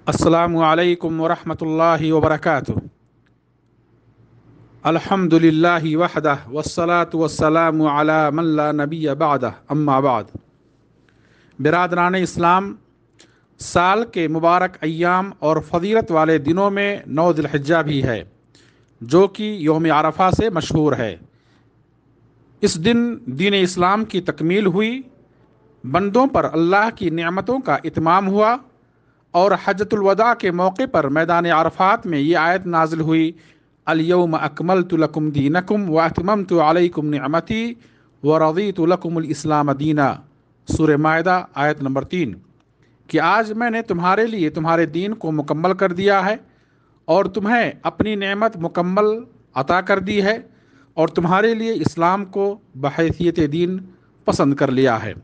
अस्सलामु अलैकुम वरहमतुल्लाहि वबरकातुहू। अल्हम्दुलिल्लाहि वहदह वस्सलातु वस्सलामु अला मन ला नबिय्य बअदह, अम्मा बाद। बिरादरान इस्लाम, साल के मुबारक अय्याम और फ़जीलत वाले दिनों में 9 ज़िलहिज्जा भी है, जो कि यौम अरफा से मशहूर है। इस दिन दीन इस्लाम की तकमील हुई, बंदों पर अल्लाह की नेमतों का इत्माम हुआ और हज्जतुल वदा के मौके पर मैदान अरफात में ये आयत नाजिल हुई, अल-यौम अकमलतु लकुम दीनकुम व अतममतु अलैकुम निअमती व रज़ीतु लकुमुल इस्लाम दीना। सूरह माइदा आयत नंबर 3, कि आज मैंने तुम्हारे लिए तुम्हारे दीन को मुकम्मल कर दिया है और तुम्हें अपनी नेमत मुकम्मल अता कर दी है और तुम्हारे लिए इस्लाम को बहैसियत दीन पसंद कर लिया है।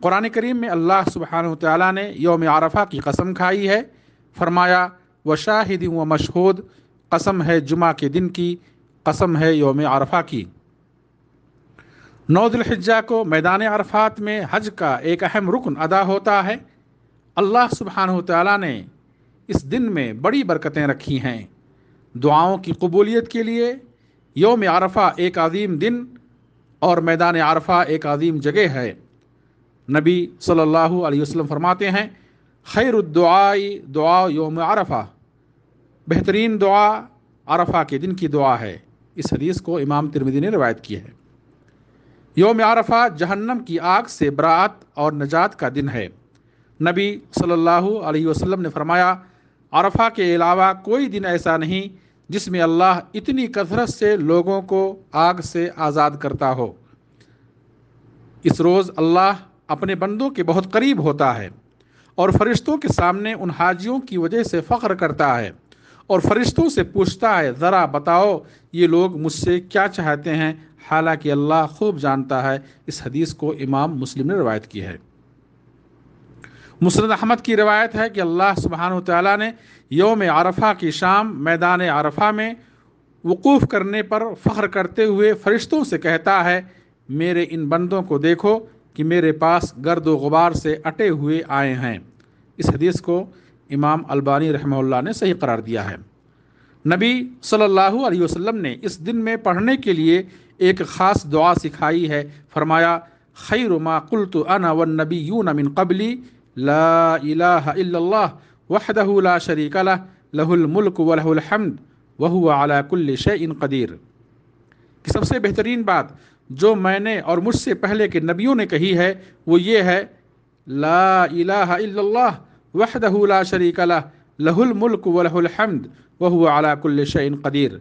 कुरान करीम में अल्लाह सुब्हानहु तआला ने यौम अरफा की कसम खाई है, फरमाया व शाहिद व मशहूद, कसम है जुमा के दिन की, कसम है यौम अरफा की। 9 ज़िलहिज्जा को मैदान अरफात में हज का एक अहम रुकन अदा होता है। अल्लाह सुब्हानहु तआला ने इस दिन में बड़ी बरकतें रखी हैं। दुआओं की कबूलियत के लिए यौम अरफा एक अजीम दिन और मैदान अरफा एक अजीम जगह है। नबी सल्लल्लाहु अलैहि वसल्लम फरमाते हैं, खैरुद्दुआई दुआ यौम अरफा, बेहतरीन दुआ अरफा के दिन की दुआ है। इस हदीस को इमाम तिरमिज़ी ने रिवायत की है। यौम अरफा जहन्नम की आग से बराअत और नजात का दिन है। नबी सल्लल्लाहु अलैहि वसल्लम ने फरमाया, अरफा के अलावा कोई दिन ऐसा नहीं जिसमें अल्लाह इतनी कसरत से लोगों को आग से आज़ाद करता हो। इस रोज़ अल्लाह अपने बंदों के बहुत करीब होता है और फरिश्तों के सामने उन हाजियों की वजह से फ़ख्र करता है और फरिश्तों से पूछता है, ज़रा बताओ ये लोग मुझसे क्या चाहते हैं, हालांकि अल्लाह खूब जानता है। इस हदीस को इमाम मुस्लिम ने रवायत की है। मुस्नद अहमद की रवायत है कि अल्लाह सुब्हानहु तआला ने यौम अरफा की शाम मैदान अरफा में वकूफ़ करने पर फ़ख्र करते हुए फरिश्तों से कहता है, मेरे इन बंदों को देखो कि मेरे पास गर्द व गुबार से अटे हुए आए हैं। इस हदीस को इमाम अलबानी रहमहुल्लाह ने सही करार दिया है। नबी सल्लल्लाहु अलैहि वसल्लम ने इस दिन में पढ़ने के लिए एक ख़ास दुआ सिखाई है। फरमाया, खैरु मा कुल्तु अना वन नबिय्यून मिन क़ब्ली ला इलाहा इल्लल्लाह वहदहु ला शरीका लह लहुल मुल्कु व लहुल हम्द व हुवा अला कुल्लि शैइन क़दीर। कि सबसे बेहतरीन बात जो मैंने और मुझसे पहले के नबियों ने कही है वो ये है, ला इलाहा इल्लल्लाह वहदहु ला शरीका लह लहुल मुल्कु व लहुल हम्द व हुवा अला कुल्लि शैइन क़दीर।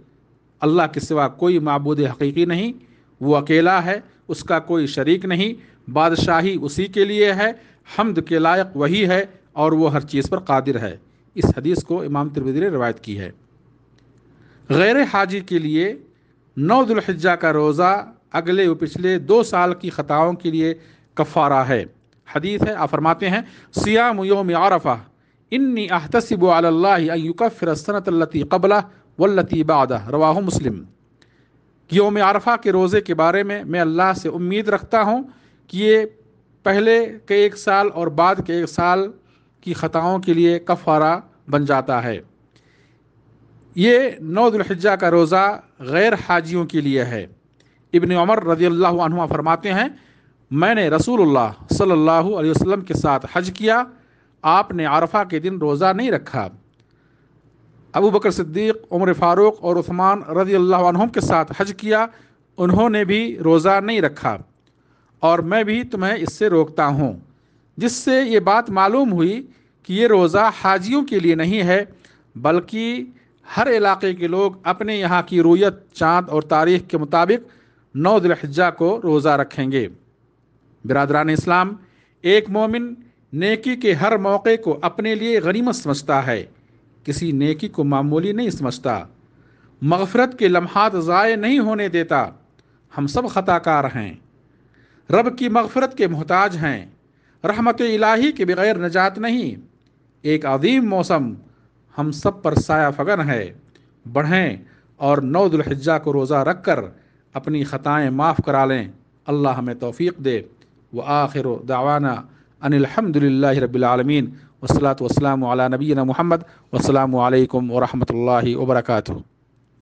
अल्लाह के सिवा कोई माबूद हकीकी नहीं, वो अकेला है, उसका कोई शरीक नहीं, बादशाही उसी के लिए है, हम्द के लायक वही है और वो हर चीज़ पर कादिर है। इस हदीस को इमाम तिरमिज़ी ने रवायत की है। गैर हाजी के लिए 9 ज़िलहिज्जा का रोज़ा अगले व पिछले 2 साल की ख़ताओं के लिए कफ़ारा है। हदीस है, आप फरमाते हैं, सियाम यौम अरफा इन्नी अहतसिबु अलल्लाहि अन युकफ्फिर सनतल्लती क़ब्लह वल्लती बअदह, रवाहु मुस्लिम। यौम अरफा के रोज़े के बारे में मैं अल्लाह से उम्मीद रखता हूँ कि ये पहले के 1 साल और बाद के 1 साल की ख़ताओं के लिए कफ़ारा बन जाता है। ये 9 ज़िलहिज्जा का रोज़ा गैर हाजियों के लिए है। इब्न उमर रज़ियल्लाहु अन्हुमा फरमाते हैं, मैंने रसूलुल्लाह सल्लल्लाहु अलैहि वसल्लम के साथ हज किया, आपने अरफा के दिन रोज़ा नहीं रखा। अबू बकर सिद्दीक़, उमर फ़ारूक और उस्मान रज़ियल्लाहु अन्हुम के साथ हज किया, उन्होंने भी रोज़ा नहीं रखा और मैं भी तुम्हें इससे रोकता हूँ। जिससे ये बात मालूम हुई कि ये रोज़ा हाजियों के लिए नहीं है, बल्कि हर इलाके के लोग अपने यहाँ की रुयत, चाँद और तारीख़ के मुताबिक 9 ज़िलहिज्जा को रोज़ा रखेंगे। बिरादरान इस्लाम, एक मोमिन नेकी के हर मौके को अपने लिए गनीमत समझता है, किसी नेकी को मामूली नहीं समझता, मग़फ़िरत के लम्हात ज़ाय नहीं होने देता। हम सब ख़ताकार हैं, रब की मग़फ़िरत के मोहताज हैं, रहमत इलाही के बग़ैर नजात नहीं। एक अज़ीम मौसम हम सब पर साया फ़गन है। बढ़ें और 9 ज़िलहिज्जा को रोज़ा रख कर अपनी ख़ताएँ माफ़ करा लें। अल्लाह हमें तौफ़ीक़ दे। व आखिरु दावाना अनिल हम्दुलिल्लाहि रब्बिल आलमीन। والصلاة والسلام علی نبینا محمد، والسلام علیکم ورحمۃ اللہ وبرکاتہ۔